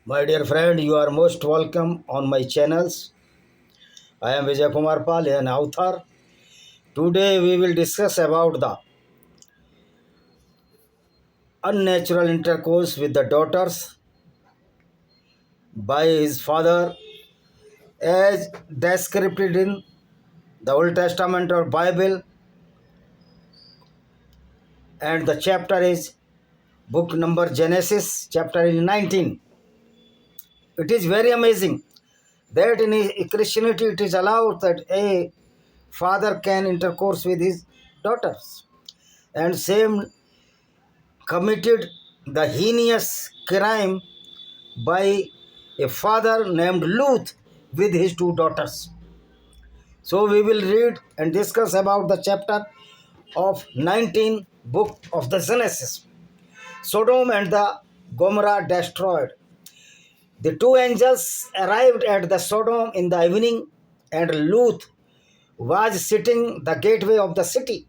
My dear friend, you are most welcome on my channels. I am Vijay Kumar Pal, an author. Today we will discuss about the unnatural intercourse with the daughters by his father as described in the Old Testament or Bible, and the chapter is book number Genesis chapter 19. It is very amazing that in Christianity it is allowed that a father can intercourse with his daughters, and same committed the heinous crime by a father named Luth with his two daughters. So we will read and discuss about the chapter of 19 book of the Genesis. Sodom and the Gomorrah destroyed. The two angels arrived at the Sodom in the evening, and Luth was sitting the gateway of the city.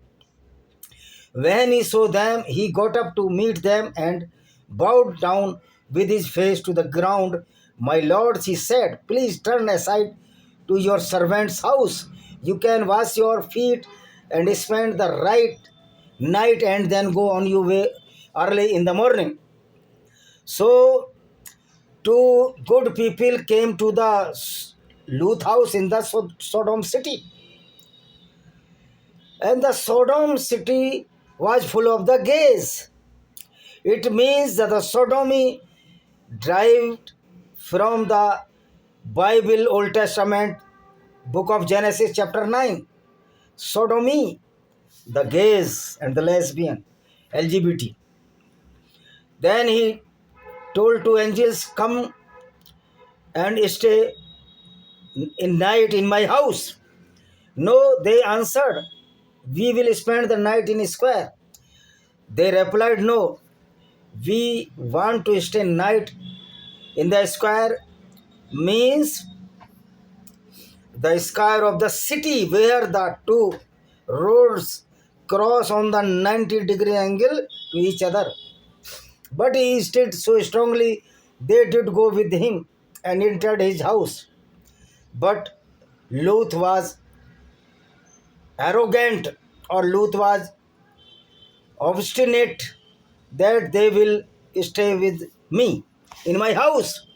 When he saw them, he got up to meet them and bowed down with his face to the ground. My lords, he said, please turn aside to your servant's house. You can wash your feet and spend the right night and then go on your way early in the morning. So, two good people came to the Luth house in the Sodom city. And the Sodom city was full of the gays. It means that the sodomy derived from the Bible Old Testament book of Genesis chapter 9. Sodomy, the gays and the lesbian, LGBT. Then he told two angels, come and stay in night in my house. No, they answered, we will spend the night in a square. They replied, no, we want to stay night in the square, means the square of the city where the two roads cross on the 90-degree angle to each other. But he insisted so strongly, they did go with him and entered his house. But Luth was arrogant, or Luth was obstinate that they will stay with me in my house,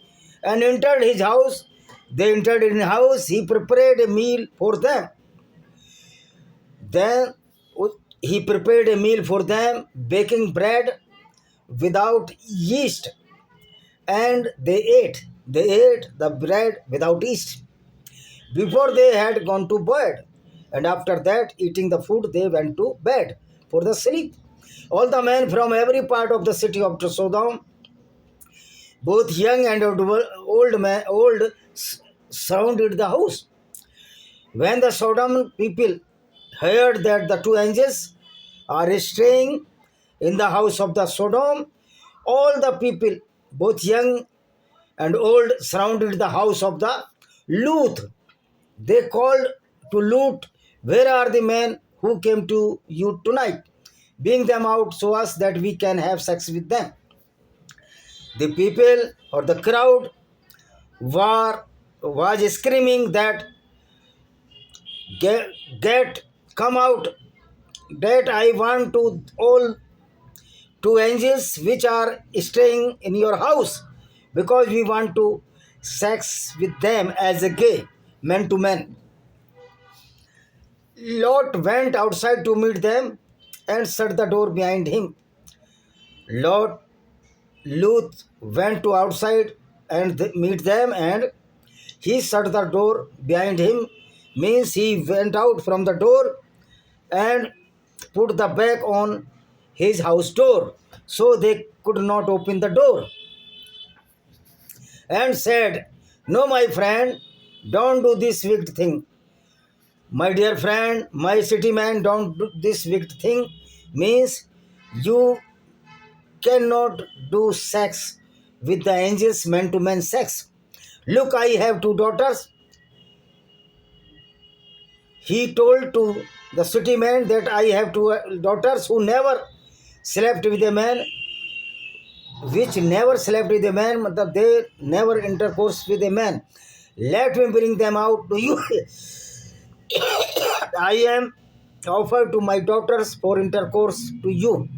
and entered his house. They entered in his house. He prepared a meal for them. Then he prepared a meal for them, baking bread without yeast, and they ate. They ate the bread without yeast before they had gone to bed, and after that, eating the food, they went to bed for the sleep. All the men from every part of the city of Sodom, both young and old, surrounded the house. When the Sodom people heard that the two angels are staying in the house of the Sodom, all the people, both young and old, surrounded the house of the Luth. They called to Luth, where are the men who came to you tonight? Bring them out so us that we can have sex with them. The people or the crowd was screaming that get come out, that I want to all two angels which are staying in your house, because we want to sex with them as a gay, man to man. Lot went outside to meet them and shut the door behind him. Lot Luth went to outside and meet them, and he shut the door behind him, means he went out from the door and put the back on his house door, so they could not open the door, and said, no, my friend, don't do this wicked thing. My dear friend, my city man, don't do this wicked thing, means you cannot do sex with the angels, man to man sex. Look, I have two daughters. He told to the city man that I have two daughters who never slept with a man. which never slept with a man, matlab they never intercourse with a man. Let me bring them out to you. I am offered to my daughters for intercourse to you.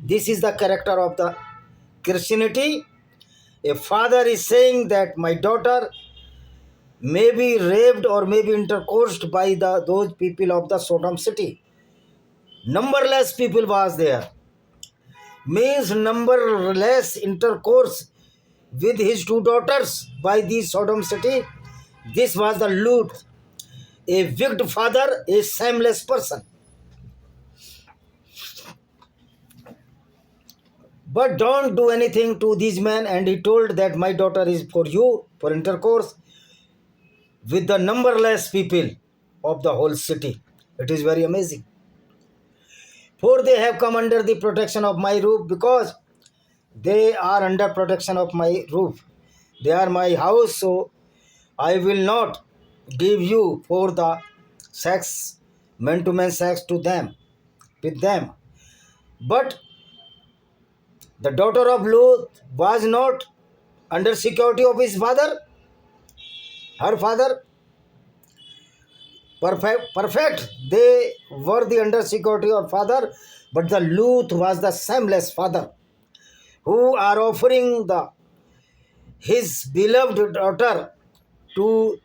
This is the character of the Christianity. A father is saying that my daughter may be raped or may be intercoursed by those people of the Sodom city. Numberless people was there. Means numberless intercourse with his two daughters by the Sodom city. This was the Lut, a wicked father, a shameless person. But don't do anything to these men. And he told that my daughter is for you, for intercourse with the numberless people of the whole city. It is very amazing. For they have come under the protection of my roof, because they are under protection of my roof. They are my house, so I will not give you for the sex, man-to-man sex to them, with them. But the daughter of Lut was not under security of his father. Her father, perfect. They were the under security of father, but the Lut was the shameless father, who are offering his beloved daughter to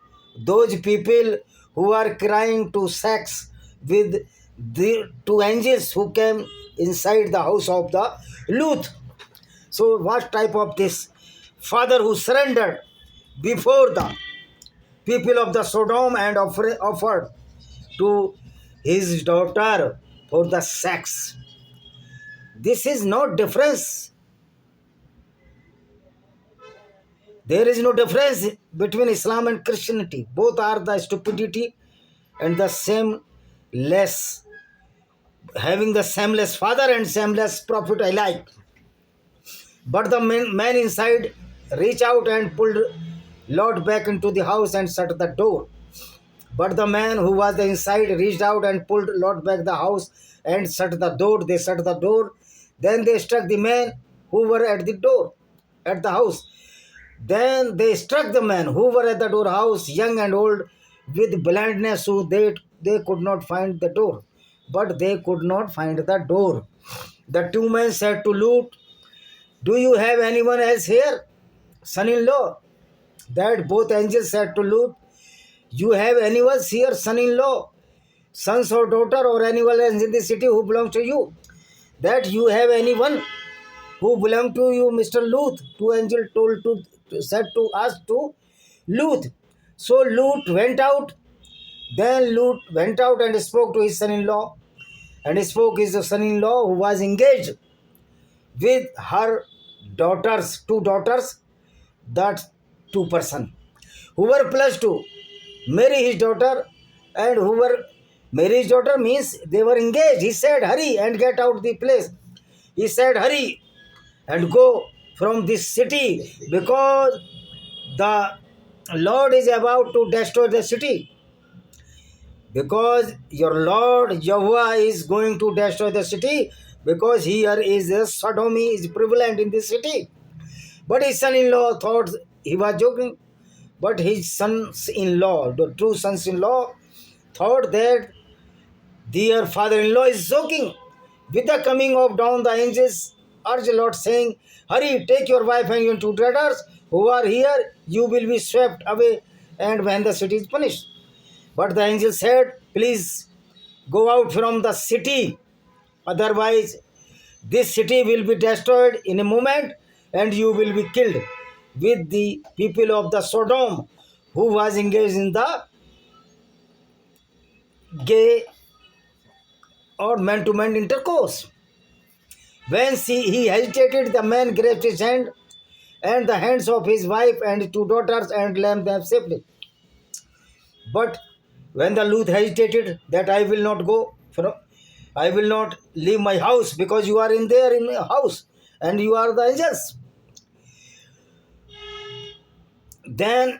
those people who are crying to sex with the two angels who came inside the house of the Lut. So what type of this father who surrendered before the people of the Sodom and offered to his daughter for the sex? This is not difference. There is no difference between Islam and Christianity. Both are the stupidity and the shameless, having the shameless father and shameless prophet alike. But the man inside reached out and pulled Lot back into the house and shut the door. But the man who was inside reached out and pulled Lot back the house and shut the door. They shut the door. Then they struck the men who were at the door, at the house. Then they struck the men who were at the door house, young and old, with blindness, so they could not find the door. But they could not find the door. The two men said to Lut, do you have anyone else here, son-in-law? That both angels said to Lut, you have anyone here, son-in-law, sons or daughter, or anyone else in the city who belongs to you? That you have anyone who belong to you, Mr. Lut? Two angels said to us to Lut. So Lut went out. Then Lut went out and spoke to his son-in-law. And he spoke his son-in-law, who was engaged with her daughters, two daughters, that two person, who were pledged to marry his daughter, and who were marry his daughter means they were engaged. He said, hurry and get out the place. He said, hurry and go from this city, because the Lord is about to destroy the city. Because your Lord Jehovah is going to destroy the city, because here is a sodomy is prevalent in this city. But his son-in-law thought he was joking. But his sons-in-law, the true sons-in-law, thought that their father-in-law is joking. With the coming of dawn, the angels urged Lot, saying, hurry, take your wife and your two daughters who are here. You will be swept away, and when the city is punished. But the angel said, please go out from the city. Otherwise, this city will be destroyed in a moment, and you will be killed with the people of the Sodom, who was engaged in the gay or man-to-man intercourse. When he hesitated, the man grasped his hand and the hands of his wife and two daughters and left them safely. But when the Lut hesitated that I will not go, I will not leave my house, because you are in there in my house and you are the angels. Then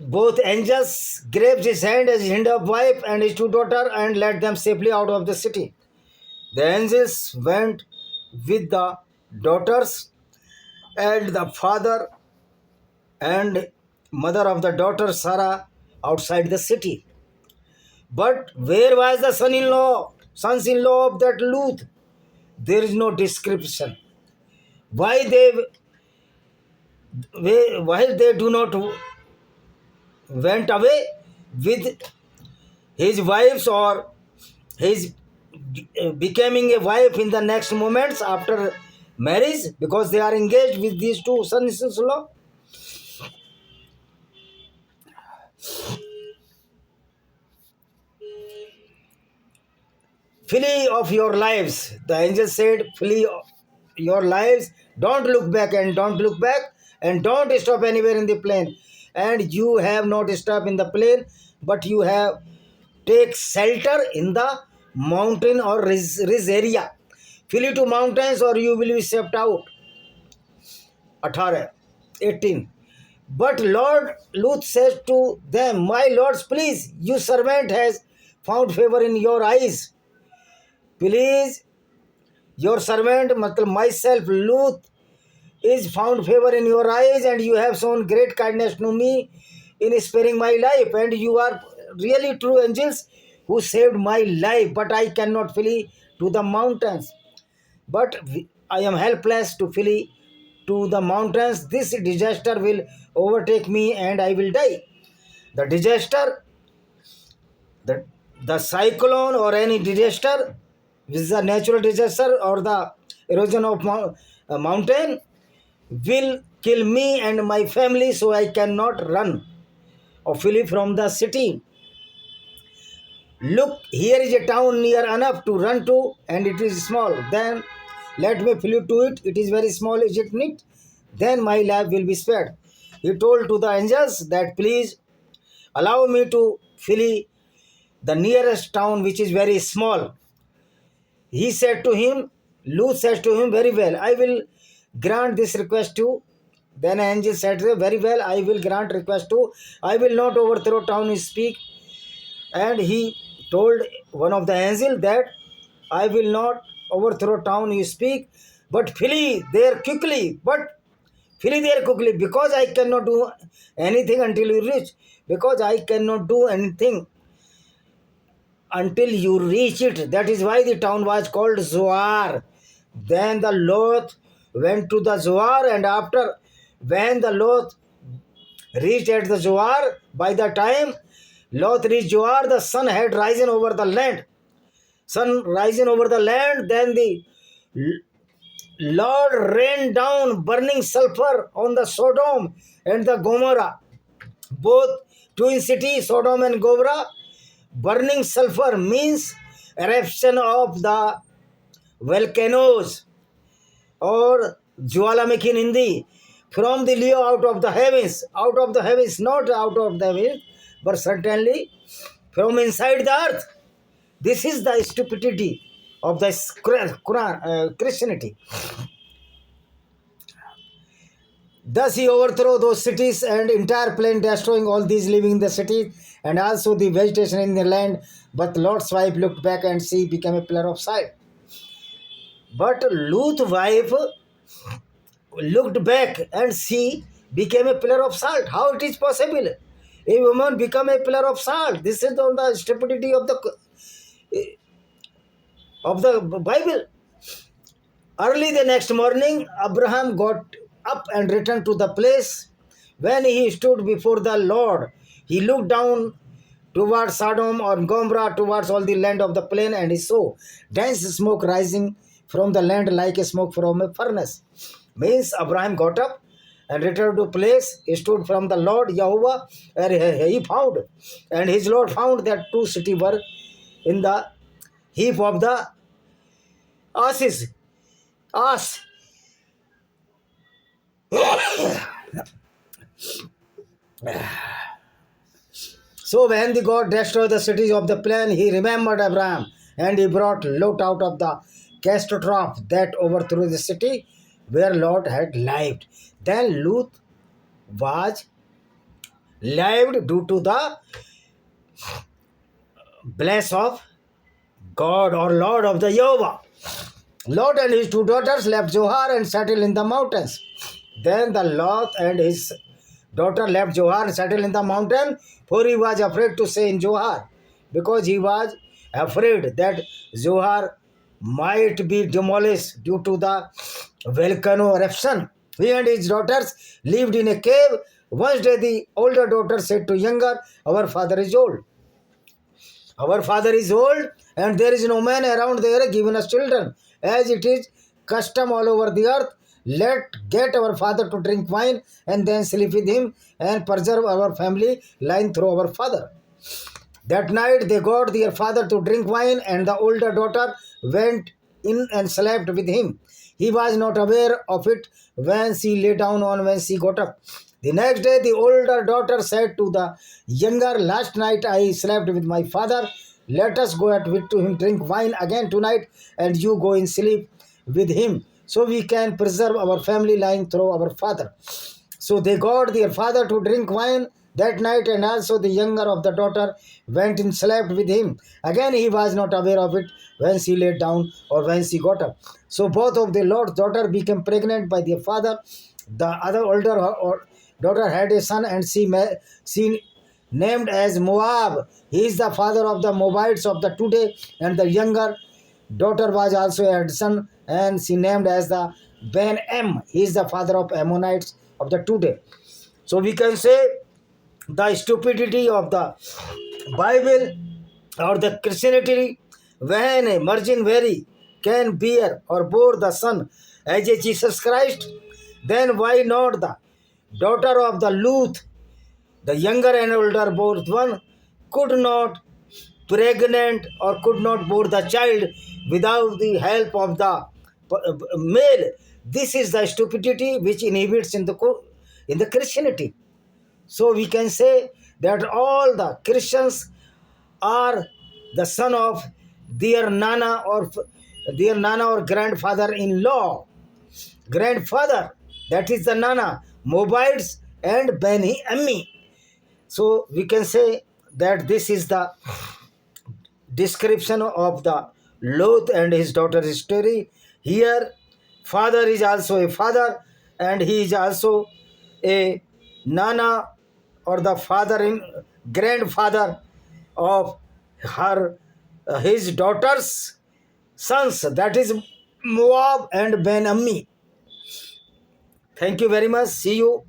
both angels grabbed his hand as his hand of wife and his two daughters and led them safely out of the city. The angels went with the daughters and the father and mother of the daughter Sarah outside the city. But where was the sons-in-law of that Luth? There is no description. Why they do not went away with his wives, or his becoming a wife in the next moments after marriage, because they are engaged with these two sons-in-law. Flee of your lives. The angel said, flee your lives. Don't look back, and don't look back, and don't stop anywhere in the plane. And you have not stopped in the plane, but you have take shelter in the mountain or ridge area. Flee to mountains, or you will be swept out. 18. But Lord Luth says to them, my lords, please, your servant has found favor in your eyes. Please, your servant, matlab myself, Luth, is found favor in your eyes, and you have shown great kindness to me in sparing my life, and you are really true angels who saved my life, but I cannot flee to the mountains. But I am helpless to flee to the mountains. This disaster will overtake me, and I will die. The disaster, the cyclone or any disaster, which is a natural disaster or the erosion of mountain, will kill me and my family, so I cannot run or flee from the city. Look, here is a town near enough to run to, and it is small. Then let me flee to it. It is very small, is it not? Then my life will be spared. He told to the angels that please allow me to flee the nearest town, which is very small. He said to him, Luth says to him, very well, I will grant this request to. Then angel said, very well, I will grant request to. I will not overthrow town, you speak. And he told one of the angels that I will not overthrow town, you speak, but flee there quickly. But flee there quickly, because I cannot do anything until you reach. Because I cannot do anything until you reach it. That is why the town was called Zoar. Then the Lot went to the Zoar, and after when the Lot reached at the Zoar, by the time Lot reached Zoar, the sun had risen over the land. Sun rising over the land, then the Lord rained down burning sulfur on the Sodom and the Gomorrah, both twin cities, Sodom and Gomorrah. Burning sulfur means eruption of the volcanoes, or Jwalamukhi in Hindi, from the Leo out of the heavens, not out of the heavens, but certainly from inside the earth. This is the stupidity of the Christianity. Thus he overthrew those cities and entire plain, destroying all these living in the cities and also the vegetation in the land. But Lot's wife looked back, and she became a pillar of salt. But Lot's wife looked back, and she became a pillar of salt. How it is possible? A woman become a pillar of salt. This is the stupidity of the Bible. Early the next morning, Abraham got up and returned to the place. When he stood before the Lord, he looked down towards Sodom or Gomorrah, towards all the land of the plain, and he saw dense smoke rising from the land like a smoke from a furnace. Means Abraham got up and returned to place. He stood from the Lord Jehovah, and he found, and his Lord found that two cities were in the heap of the ashes. So when the God destroyed the cities of the plain, he remembered Abraham, and he brought Lot out of the catastrophe that overthrew the city where Lot had lived. Then Lot was lived due to the bless of God or Lord of the Jehovah. Lot and his two daughters left Zohar and settled in the mountains. Then the Lot and his daughter left Zohar and settled in the mountain, for he was afraid to stay in Zohar, because he was afraid that Zohar might be demolished due to the volcano eruption. He and his daughters lived in a cave. One day the older daughter said to younger, "Our father is old. Our father is old, and there is no man around there giving us children. As it is custom all over the earth, let get our father to drink wine and then sleep with him and preserve our family line through our father." That night they got their father to drink wine, and the older daughter went in and slept with him. He was not aware of it when she lay down or when she got up. The next day the older daughter said to the younger, "Last night I slept with my father. Let us go at with to him, drink wine again tonight, and you go and sleep with him, so we can preserve our family line through our father." So they got their father to drink wine that night, and also the younger of the daughter went and slept with him. Again, he was not aware of it when she laid down or when she got up. So both of the Lord's daughter became pregnant by their father. The other older daughter had a son, and she named as Moab. He is the father of the Moabites of the today, and the younger daughter was also a son, and she named as the Ben Em. He is the father of Ammonites of the today. So we can say the stupidity of the Bible or the Christianity, when a virgin Mary can bear or bore the son as a Jesus Christ, then why not the daughter of the Luth, the younger and older both one, could not pregnant or could not bore the child without the help of the male? This is the stupidity which inhibits in the Christianity. So we can say that all the Christians are the son of their nana or grandfather-in-law. Grandfather, that is the nana, Moabites and Beni Ammi. So we can say that this is the description of the Lot and his daughter's story. Here, father is also a father, and he is also a nana or the father in grandfather of her his daughter's sons, that is Moab and Ben Ammi. Thank you very much. See you.